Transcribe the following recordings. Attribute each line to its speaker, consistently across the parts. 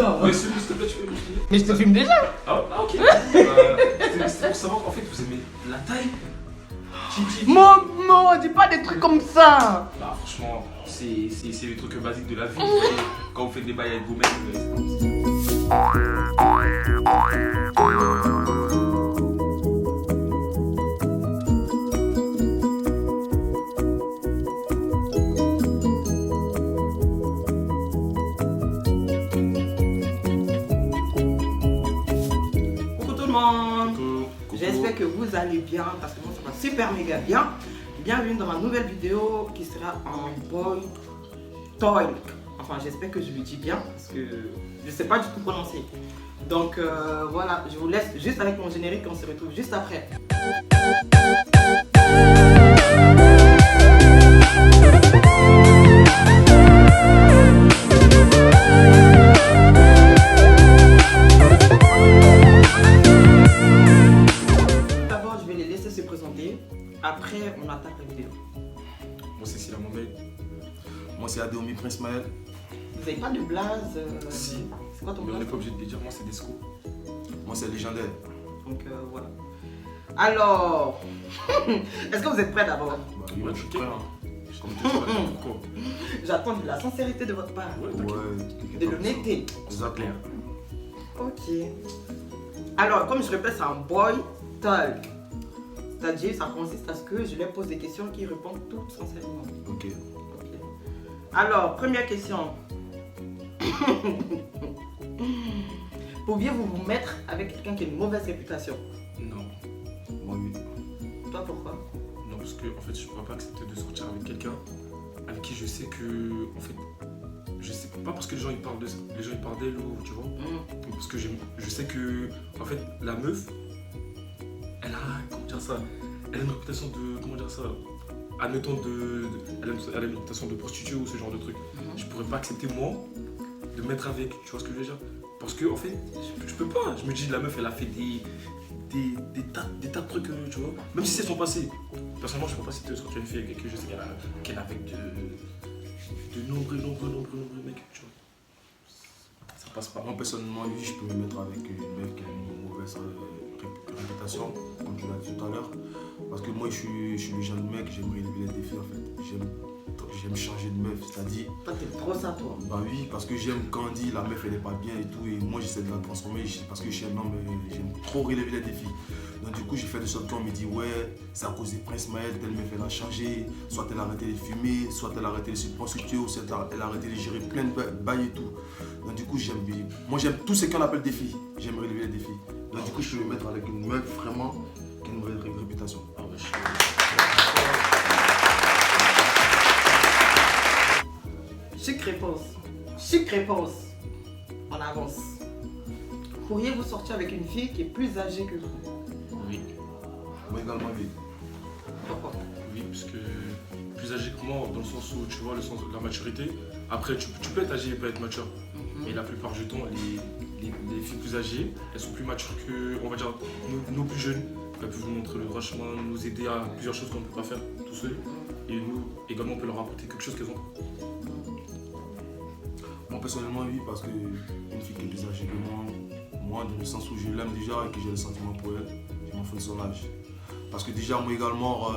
Speaker 1: non.
Speaker 2: Mais s'il te plaît, tu peux me filmer.
Speaker 1: Mais je te filme déjà.
Speaker 2: Ah, ok. C'était pour savoir, en fait, vous aimez la taille.
Speaker 1: Non, dis pas des trucs comme ça.
Speaker 2: Bah, franchement, c'est les trucs basiques de la vie. Vous voyez, quand vous faites des bails avec vous-même,
Speaker 1: Coucou tout le monde.
Speaker 2: Coucou.
Speaker 1: J'espère que vous allez bien parce que moi ça va super méga bien. Bienvenue dans ma nouvelle vidéo qui sera en boy talk. Enfin j'espère que je le dis bien parce que je sais pas du tout prononcer. Donc voilà, je vous laisse juste avec mon générique, on se retrouve juste après. D'abord je vais les laisser se présenter, après on attaque la vidéo.
Speaker 2: Moi, c'est Silla Mohamed.
Speaker 3: Moi c'est Adeomi Prince Maël.
Speaker 1: Vous n'avez pas de blaze
Speaker 2: Si.
Speaker 1: C'est quoi ton
Speaker 2: Mais on
Speaker 1: blaze?
Speaker 2: n'est pas obligé de le dire, moi, c'est Desco.
Speaker 3: Moi c'est légendaire.
Speaker 1: Donc voilà. Alors, est-ce que vous êtes prêts d'abord?
Speaker 3: Bah, oui,
Speaker 2: Ouais,
Speaker 3: je suis
Speaker 2: ok.
Speaker 3: prêt, hein.
Speaker 2: Comme tu dis, pourquoi?
Speaker 1: J'attends de la sincérité de votre part,
Speaker 2: Ouais, t'inquiète.
Speaker 3: Ouais,
Speaker 1: de l'honnêteté.
Speaker 3: Exactement.
Speaker 1: Ok. Alors, comme je répète, c'est un boy talk. C'est-à-dire, ça consiste à ce que je leur pose des questions qui répondent toutes sincèrement.
Speaker 3: Ok.
Speaker 1: Ok. Alors, première question. Pouviez-vous vous mettre avec quelqu'un qui a une mauvaise réputation?
Speaker 2: Non.
Speaker 3: Moi oui.
Speaker 1: Toi, pourquoi?
Speaker 2: Non, parce que, en fait, je ne pourrais pas accepter de sortir avec quelqu'un avec qui je sais que, en fait, je sais pas parce que les gens ils parlent de ça, les gens ils parlent d'elle ou tu vois, mais parce que je sais que, en fait, la meuf, elle a, comment dire ça, elle a une réputation de, comment dire ça, admettons elle a une réputation de prostituée ou ce genre de truc. Je pourrais pas accepter moi de me mettre avec, tu vois ce que je veux dire? Parce que, en fait, je peux pas. Je me dis, la meuf, elle a fait des tas de trucs, tu vois. Même si c'est son passé. Personnellement, je ne peux pas citer sortir une fille avec qui je sais qu'elle a avec de nombreux mecs, tu vois. Ça passe pas.
Speaker 3: Moi personnellement oui, je peux me mettre avec une meuf qui a une mauvaise réputation, comme tu l'as dit tout à l'heure. Parce que moi je suis le genre de mec, j'aime relever les défis en fait. J'aime changer de meuf, c'est-à-dire.
Speaker 1: Toi, t'aimes trop ça, toi.
Speaker 3: Bah oui, parce que j'aime quand on dit la meuf elle est pas bien et tout, et moi j'essaie de la transformer parce que je suis un homme, j'aime trop relever les défis. Donc du coup j'ai fait de sorte qu'on me dit ouais, c'est à cause de Prince Maël, telle meuf elle a changé, soit elle a arrêté de fumer, soit elle a arrêté de se prostituer, ou soit elle a arrêté de gérer plein de bails et tout. Donc du coup moi j'aime tout ce qu'on appelle défis, j'aime relever les défis. Donc du coup je peux me mettre avec une meuf vraiment qui a une vraie réputation.
Speaker 2: Ah ouais,
Speaker 1: Chic réponse. Chic réponse. On avance. Pourriez-vous sortir avec une fille qui est plus âgée que vous?
Speaker 2: oui.
Speaker 3: Moi également oui.
Speaker 1: Pourquoi?
Speaker 2: Oui, parce que plus âgé que moi, dans le sens où tu vois le sens de la maturité. Après, tu peux être âgé et pas être mature. Mais la plupart du temps, les filles plus âgées, elles sont plus matures que, on va dire, nous plus jeunes. Elles peuvent nous montrer le droit chemin, nous aider à plusieurs choses qu'on ne peut pas faire tout seul. Et nous, également, on peut leur apporter quelque chose qu'elles ont pas.
Speaker 3: Moi personnellement oui, parce que une fille qui est plus âgée que moi dans le sens où je l'aime déjà et que j'ai le sentiment pour elle, je m'en fous de son âge. Parce que déjà moi également,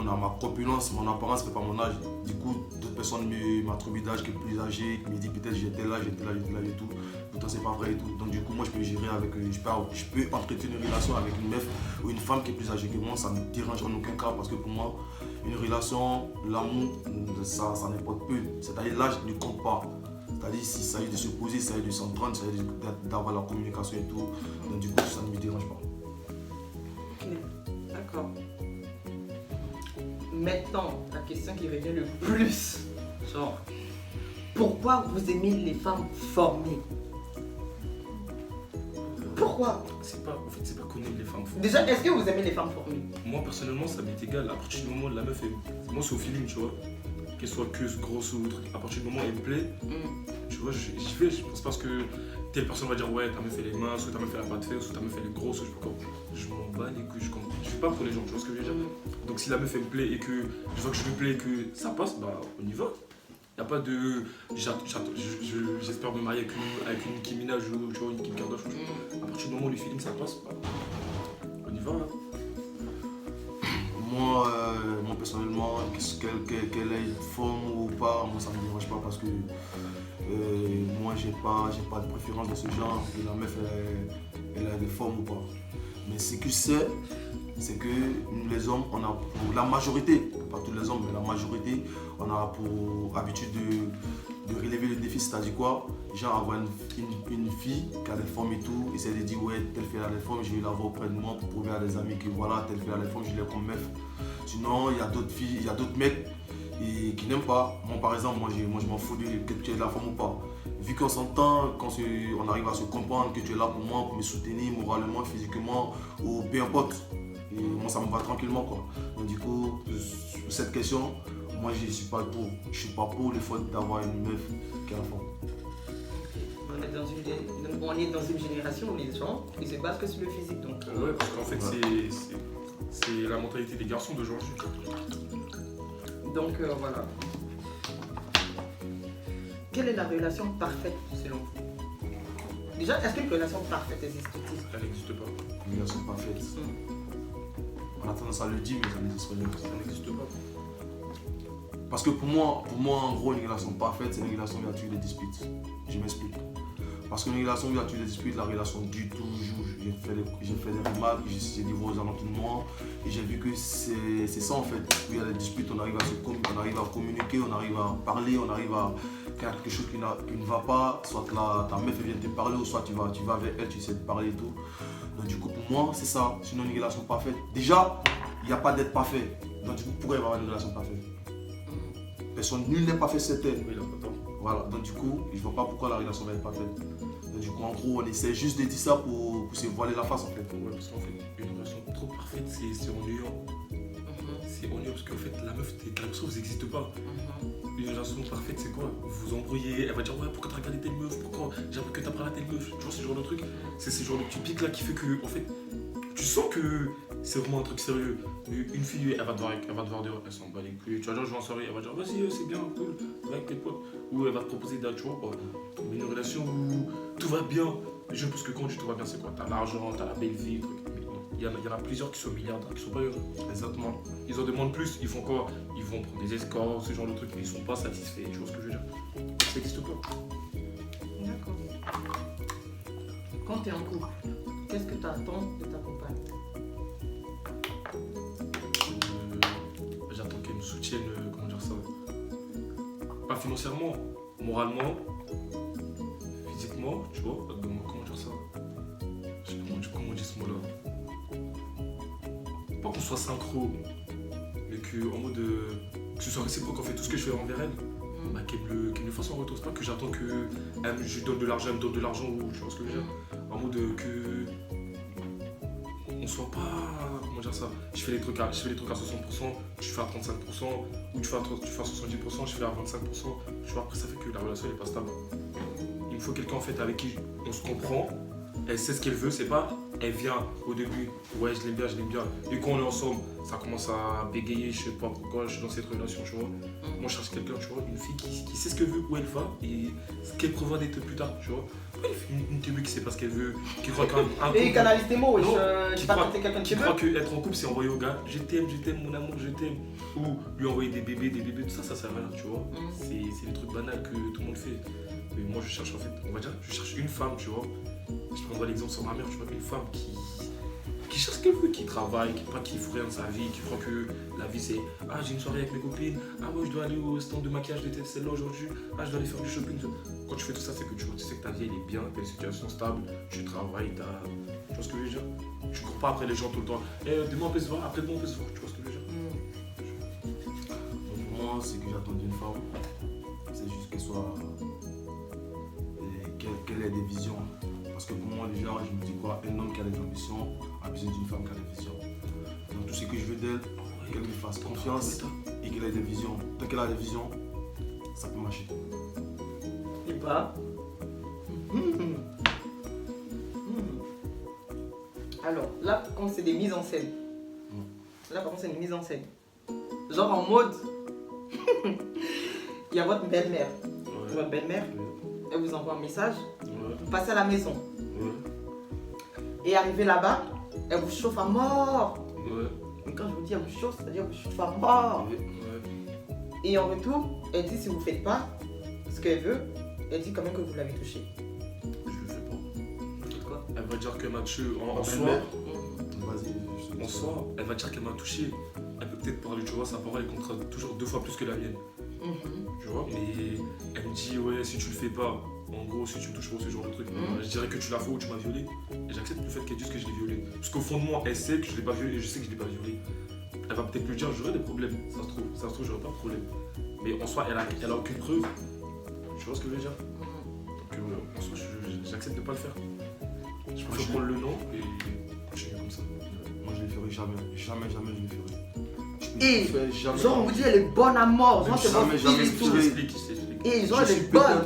Speaker 3: ma corpulence, mon apparence fait pas mon âge. Du coup d'autres personnes m'attribuent d'âge qui est plus âgé, qui me disent peut-être j'étais là et tout. Pourtant c'est pas vrai et tout. Donc du coup moi je peux gérer avec, je peux entretenir une relation avec une meuf ou une femme qui est plus âgée que moi, ça ne me dérange en aucun cas parce que pour moi une relation, l'amour, ça n'importe peu. C'est-à-dire l'âge ne compte pas. C'est-à-dire s'il s'agit de se poser, s'il s'agit de s'entendre, s'il s'agit d'avoir la communication et tout. Donc du coup ça ne me dérange pas.
Speaker 1: Ok, d'accord. Maintenant, la question qui revient le plus, genre, pourquoi vous aimez les femmes formées? Pourquoi?
Speaker 2: En fait, c'est pas qu'on aime les femmes fortes.
Speaker 1: Déjà, est-ce que vous aimez les femmes formées?
Speaker 2: Moi, personnellement, ça m'est égal. À partir du moment où la meuf, moi, c'est au feeling, tu vois. Qu'elle soit queue, grosse ou truc. À partir du moment où elle me plaît, tu vois, j'y vais. Je pense pas que telle personne va dire ouais, ta meuf elle est mince, ou ta meuf elle a pas de fesses, ou ta meuf elle est grosse, ou je sais pas quoi. Je m'en bats les couilles, je fais pas pour les gens, tu vois ce que je veux dire. Donc si la meuf elle me plaît et que je vois que je lui plais et que ça passe, bah on y va. Il n'y a pas de. J'espère me marier avec une Nicki Minaj ou tu vois, une Kim Kardashian. À partir du moment où le feeling ça passe, on y va. Hein.
Speaker 3: Moi, personnellement, qu'elle ait une forme ou pas, moi ça me dérange pas parce que moi j'ai pas de préférence dans ce genre. Et la meuf elle a des formes ou pas. Mais ce que je sais, c'est que nous les hommes, on a pour la majorité, pas tous les hommes, mais la majorité, on a pour habitude de relever le défi, c'est-à-dire quoi? Genre avoir une fille qui a des formes et tout, et c'est de dire ouais, telle fille a des formes, je vais la voir auprès de moi pour prouver à des amis que voilà, telle fille a des formes, je l'ai comme meuf. Sinon, il y a d'autres filles, il y a d'autres mecs qui n'aiment pas. Moi par exemple, moi je m'en fous que tu aies de la forme ou pas. Vu qu'on s'entend, on arrive à se comprendre que tu es là pour moi, pour me soutenir moralement, physiquement, ou peu importe. Et moi ça me va tranquillement quoi. Donc du coup, sur cette question, moi je suis pas pour. Je suis pas pour le fait d'avoir une meuf qui a la forme.
Speaker 1: On est dans une génération où les gens ils se basent que sur le physique. Donc,
Speaker 2: Ouais, parce qu'en fait c'est la mentalité des garçons d'aujourd'hui.
Speaker 1: Donc voilà. Quelle est la relation parfaite selon vous? Déjà, est-ce qu'une relation parfaite existe-t-il?
Speaker 2: Elle n'existe pas.
Speaker 3: Une relation parfaite. On a tendance à le dire, mais ça n'existe pas.
Speaker 2: Ça n'existe pas.
Speaker 3: Parce que pour moi, en gros, une relation parfaite, c'est une relation où il y a toujours des disputes. Je m'explique. Parce qu'une relation où il y a toujours des disputes, la relation dure toujours. J'ai fait des remarques, j'ai des voix aux alentours de moi. Et j'ai vu que c'est ça en fait. Où il y a des disputes, on arrive à communiquer, on arrive à parler, on arrive à faire quelque chose qui ne va pas. Soit ta meuf vient te parler, ou soit tu vas avec elle, tu sais de parler et tout. Donc du coup, pour moi, c'est ça. Sinon, une relation parfaite. Déjà, il n'y a pas d'être parfait. Donc du coup, pourquoi il va y avoir une relation parfaite? Personne, nul n'est parfait, c'est elle.
Speaker 2: Oui, là, pas tant.
Speaker 3: Voilà, donc du coup, je ne vois pas pourquoi la relation va être parfaite. Donc du coup, en gros, on essaie juste de dire ça pour se voiler la face en fait.
Speaker 2: Ouais, parce qu'en fait, une relation trop parfaite, c'est ennuyant. C'est ennuyant parce qu'en fait, la meuf, la personne, vous n'existe pas. Une relation parfaite, c'est quoi? Vous vous embrouillez, elle va dire ouais, pourquoi t'as regardé telle meuf? Pourquoi j'ai appris que t'as parlé à telle meuf? Tu vois, ce genre de truc. C'est ce genre de petit pic là qui fait que, en fait, tu sens que c'est vraiment un truc sérieux. Mais une fille, elle va te voir dehors, elle s'en bat les couilles. Tu vas genre jouer en soirée, elle va dire vas-y, c'est bien, cool, va avec tes potes. Ou elle va te proposer d'être, tu vois, quoi. Mais une relation où tout va bien. Je pense que quand tu tout va bien, c'est quoi? T'as l'argent, t'as la belle vie, truc. Il y en a plusieurs qui sont milliardaires, qui sont pas heureux.
Speaker 3: Exactement.
Speaker 2: Ils en demandent plus, ils font quoi? Ils vont prendre des escorts, ce genre de trucs, mais ils sont pas satisfaits, tu vois ce que je veux dire? Ça n'existe pas.
Speaker 1: D'accord. Quand tu es en couple, qu'est-ce que tu attends de ta compagne?
Speaker 2: J'attends qu'elle me soutienne, comment dire ça? Pas financièrement, moralement, physiquement, tu vois? Comment dire ça? Je sais pas comment on dit ce mot-là. Pas qu'on soit synchro, mais en mode que ce soit réciproque en fait, tout ce que je fais envers elle, bah, qu'elle me fasse en retour. C'est pas que j'attends que je lui donne de l'argent, elle me donne de l'argent, ou tu vois ce que je veux dire. En mode que on soit pas, comment dire ça, je fais les trucs à 60%, tu fais à 35%, ou tu fais à 70%, je fais à 25%, tu vois, après ça fait que la relation elle est pas stable. Il me faut quelqu'un en fait avec qui on se comprend, elle sait ce qu'elle veut, c'est pas elle vient au début, ouais je l'aime bien, et quand on est ensemble, ça commence à bégayer, je sais pas pourquoi je suis dans cette relation, tu vois. Moi je cherche quelqu'un, tu vois, une fille qui sait ce qu'elle veut, où elle va, et ce qu'elle prévoit d'être plus tard, tu vois. Pas une télé qui sait pas ce qu'elle veut, qui croit qu'un couple...
Speaker 1: Et canalise tes mots,
Speaker 2: qui
Speaker 1: pas traiter quelqu'un
Speaker 2: qui croit qu'être en couple c'est envoyer au gars, je t'aime mon amour, je t'aime, ou lui envoyer des bébés, tout ça, ça sert à rien, tu vois. C'est des trucs banals que tout le monde fait. Mais moi je cherche en fait, on va dire, je cherche une femme, tu vois. Je prendrai l'exemple sur ma mère, tu vois, une femme qui cherche ce qu'elle veut, qui travaille, qui fout rien de sa vie, qui croit que la vie c'est ah j'ai une soirée avec mes copines, ah ouais je dois aller au stand de maquillage de celle-là aujourd'hui, ah je dois aller faire du shopping. Quand tu fais tout ça, c'est que tu sais que ta vie elle est bien, t'as une situation stable, tu travailles, tu vois ce que je veux dire? Tu cours pas après les gens tout le temps, demain on peut se voir, après-demain on peut se voir, tu vois ce que je veux dire?
Speaker 3: Pour moi, ce que j'attends d'une femme, c'est juste qu'elle soit. Qu'elle ait des visions. Parce que pour moi, déjà, je me dis quoi, un homme qui a des ambitions a besoin d'une femme qui a des visions. Donc tout ce que je veux d'elle, qu'elle me fasse confiance et qu'elle ait des visions. Tant qu'elle a des visions, ça peut marcher.
Speaker 1: Et pas. Alors, là, quand c'est des mises en scène. Là, par contre, c'est une mise en scène. Genre en mode. il y a votre belle-mère.
Speaker 2: Ouais.
Speaker 1: Votre belle-mère, elle vous envoie un message,
Speaker 2: Ouais.
Speaker 1: vous passez à la maison.
Speaker 2: Ouais.
Speaker 1: Et arrivé là-bas, elle vous chauffe à mort.
Speaker 2: Ouais.
Speaker 1: Mais quand je vous dis elle vous chauffe, c'est-à-dire qu'elle vous chauffe à mort.
Speaker 2: Ouais.
Speaker 1: Et en retour, elle dit si vous ne faites pas ce qu'elle veut, elle dit quand même que vous l'avez touché.
Speaker 2: Je le fais pas.
Speaker 1: Vous faites quoi?
Speaker 2: Elle va dire qu'elle m'a tué en soi.
Speaker 3: belle-mère.
Speaker 1: Mhm.
Speaker 3: Vas-y.
Speaker 2: En soi, elle va dire qu'elle m'a touché. Elle peut peut-être parler, tu vois, sa parole elle comptera toujours 2 fois plus que la mienne.
Speaker 1: Mhm.
Speaker 2: Tu vois, mais elle me dit, ouais, si tu le fais pas, en gros, si tu me touches pas, ce genre de truc, je dirais que tu l'as fait ou tu m'as violé. Et j'accepte le fait qu'elle dise que je l'ai violé. Parce qu'au fond de moi, elle sait que je l'ai pas violé et je sais que je l'ai pas violé. Elle va peut-être me dire, j'aurai des problèmes. Ça se trouve, j'aurai pas de problème. Mais en soi, elle a aucune preuve. Tu vois ce que je veux dire? Donc, en soi, j'accepte de pas le faire. Je préfère prendre le nom et continuer comme ça.
Speaker 3: Moi, je le ferai jamais. Jamais, jamais, je le ferai.
Speaker 1: Et,
Speaker 3: Je le fais jamais.
Speaker 1: genre, on vous dit elle est bonne à mort. Genre, c'est
Speaker 3: Jamais,
Speaker 1: votre
Speaker 3: jamais,
Speaker 1: fille et
Speaker 2: Je
Speaker 1: tout.
Speaker 2: t'explique.
Speaker 1: Et genre,
Speaker 3: Je
Speaker 1: elle
Speaker 3: suis
Speaker 1: est bonne.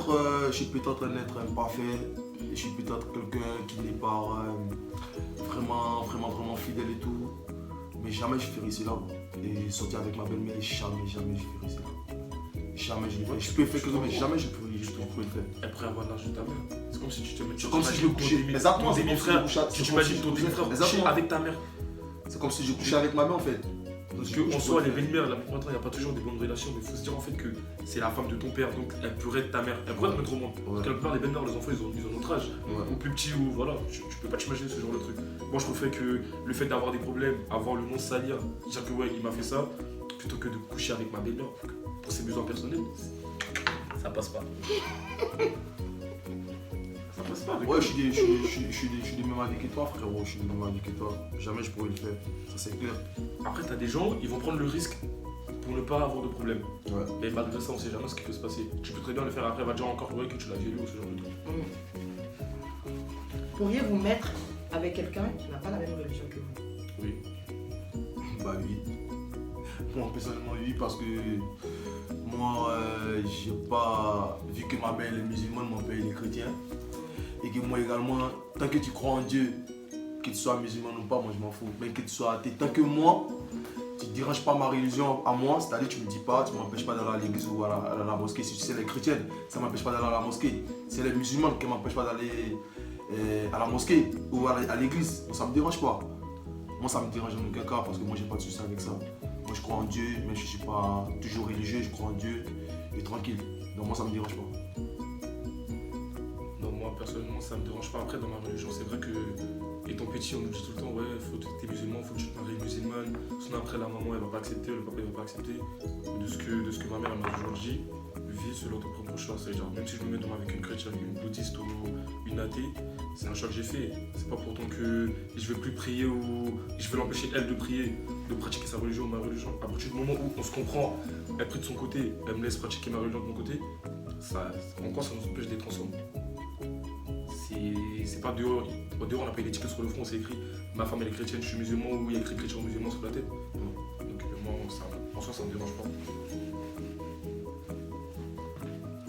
Speaker 3: je suis peut-être un être imparfait. Je suis peut-être quelqu'un qui n'est pas vraiment fidèle et tout. Mais jamais je ferai cela. Et sortir avec ma belle-mère, jamais je ferai cela. Jamais je le ferai. Je peux faire quelque chose, mais jamais je pourrais le faire.
Speaker 2: Après avoir l'âge de ta mère, c'est comme si tu te mets.
Speaker 3: C'est comme si je couchais. Exactement, c'est comme si je couchais.
Speaker 2: Tu t'imagines ton demi-frère coucher
Speaker 3: Exactement.
Speaker 2: avec ta mère.
Speaker 3: C'est comme si je couchais avec ma mère en fait.
Speaker 2: Parce qu'en soi, les belles-mères, la plupart du temps, il n'y a pas toujours des bonnes relations. Mais il faut se dire en fait que c'est la femme de ton père, donc elle pourrait être ta mère. Elle pourrait te mettre au monde. Parce que la plupart des belles-mères, les enfants, ils ont notre âge. Ou plus petits, ou voilà. Tu peux pas t'imaginer ce genre de truc. Moi, je préfère que le fait d'avoir des problèmes, avoir le nom salir, dire que ouais, il m'a fait ça, plutôt que de coucher avec ma belle-mère pour ses besoins personnels. Ça passe pas. Ça passe pas.
Speaker 3: Ouais, je suis du même avis que toi, frérot. Je suis du même avis que toi. Jamais je pourrais le faire. Ça, c'est clair.
Speaker 2: Après, t'as des gens, ils vont prendre le risque pour ne pas avoir de problème.
Speaker 3: Ouais.
Speaker 2: Mais malgré ça, on sait jamais ce qui peut se passer. Tu peux très bien le faire après, elle va dire encore ouais, que tu l'as violé ou ce genre de truc.
Speaker 1: Pourriez-vous mettre avec quelqu'un qui n'a pas la même religion que vous?
Speaker 2: Oui.
Speaker 3: Bah oui. Moi personnellement oui parce que moi j'ai pas vu que ma mère est musulmane, mon père il est chrétien. Et que moi également, tant que tu crois en Dieu, que tu sois musulman ou pas, moi je m'en fous. Mais que tu sois athée, tant que moi, tu ne déranges pas ma religion à moi, c'est-à-dire tu me dis pas, tu m'empêches pas d'aller à l'église ou à la mosquée. Si c'est les chrétiennes, ça m'empêche pas d'aller à la mosquée. C'est les musulmans qui m'empêchent pas d'aller à la mosquée ou à l'église. Ça me dérange pas. Moi ça me dérange en aucun cas parce que moi j'ai pas de soucis avec ça. Moi je crois en Dieu, mais je suis pas toujours religieux, je crois en Dieu et tranquille. Donc moi ça me dérange pas.
Speaker 2: Non, moi personnellement ça me dérange pas. Après dans ma religion c'est vrai que étant petit on nous dit tout le temps ouais t'es musulman, faut que tu te maries musulmane. Sinon après la maman elle va pas accepter, le papa il va pas accepter. De ce que ma mère elle m'a toujours dit, vis selon ton propre choix. C'est-à-dire même si je me mets dans avec une chrétienne, une bouddhiste ou une athée, c'est un choix que j'ai fait. C'est pas pourtant que je vais plus prier ou je vais l'empêcher elle de prier, de pratiquer sa religion ou ma religion. À partir du moment où on se comprend, elle prie de son côté, elle me laisse pratiquer ma religion de mon côté, ça, en quoi ça nous empêche d'être ensemble? C'est pas dehors, on n'a pas l'étiquette sur le front, c'est écrit ma femme elle est chrétienne, je suis musulman ou il y a écrit chrétien ou musulman sur la tête. Donc moi en soi ça me dérange pas.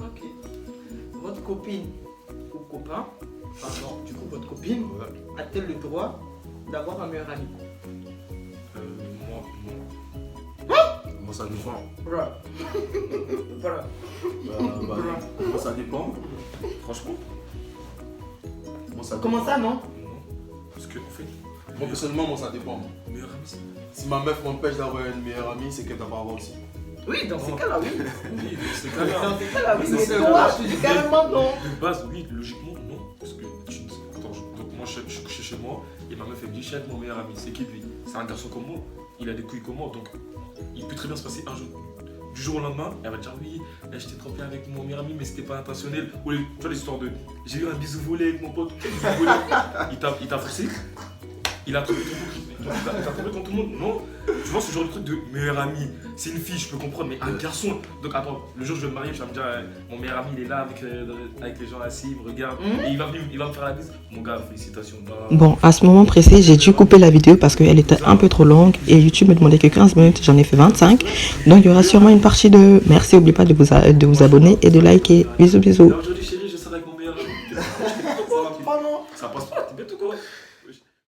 Speaker 1: Ok. Votre copine ou copain, pardon, du coup votre copine, a-t-elle le droit d'avoir un meilleur ami?
Speaker 2: Moi,
Speaker 3: Moi ça dépend.
Speaker 1: Voilà. Voilà.
Speaker 3: Moi ça dépend.
Speaker 2: franchement,
Speaker 3: Moi, ça
Speaker 1: Comment ça, non?
Speaker 2: non. Parce que en fait,
Speaker 3: Moi personnellement moi ça dépend.
Speaker 2: meilleur ami c'est.
Speaker 3: Si ma meuf m'empêche d'avoir une meilleure amie, c'est qu'elle doit pas avoir aussi.
Speaker 1: Oui, dans ces cas-là, oui.
Speaker 2: Oui, dans ces cas-là.
Speaker 1: Dans ces cas-là, oui.
Speaker 3: Mais
Speaker 1: Mais
Speaker 3: c'est
Speaker 1: toi,
Speaker 3: vrai.
Speaker 1: je te dis carrément non.
Speaker 2: De base, oui, logiquement, non. Parce que donc moi je suis couché chez moi et ma meuf elle me dit je suis avec mon meilleur ami. C'est qui lui? C'est un garçon comme moi, il a des couilles comme moi, donc il peut très bien se passer un jour. Du jour au lendemain, elle va dire oui, là j'étais trompé avec mon meilleur ami, mais c'était pas intentionnel. Ou tu vois l'histoire de j'ai eu un bisou volé avec mon pote, bisou volé. Il t'a forcé, il a trompé contre tout le monde. Non, tu vois ce genre de truc de meilleur ami, c'est une fille, je peux comprendre, mais un garçon. Donc attends, le jour où je vais me marier, tu vas me dire mon meilleur ami il est là avec les gens assis, il me regarde, et il va me faire la bise. Mon gars, félicitations.
Speaker 4: Bon, à ce moment précis, j'ai dû couper la vidéo parce qu'elle était un peu trop longue et YouTube me demandait que 15 minutes, j'en ai fait 25. Donc il y aura sûrement une partie 2. Merci, n'oubliez pas de vous abonner et de liker. Bisous, bisous.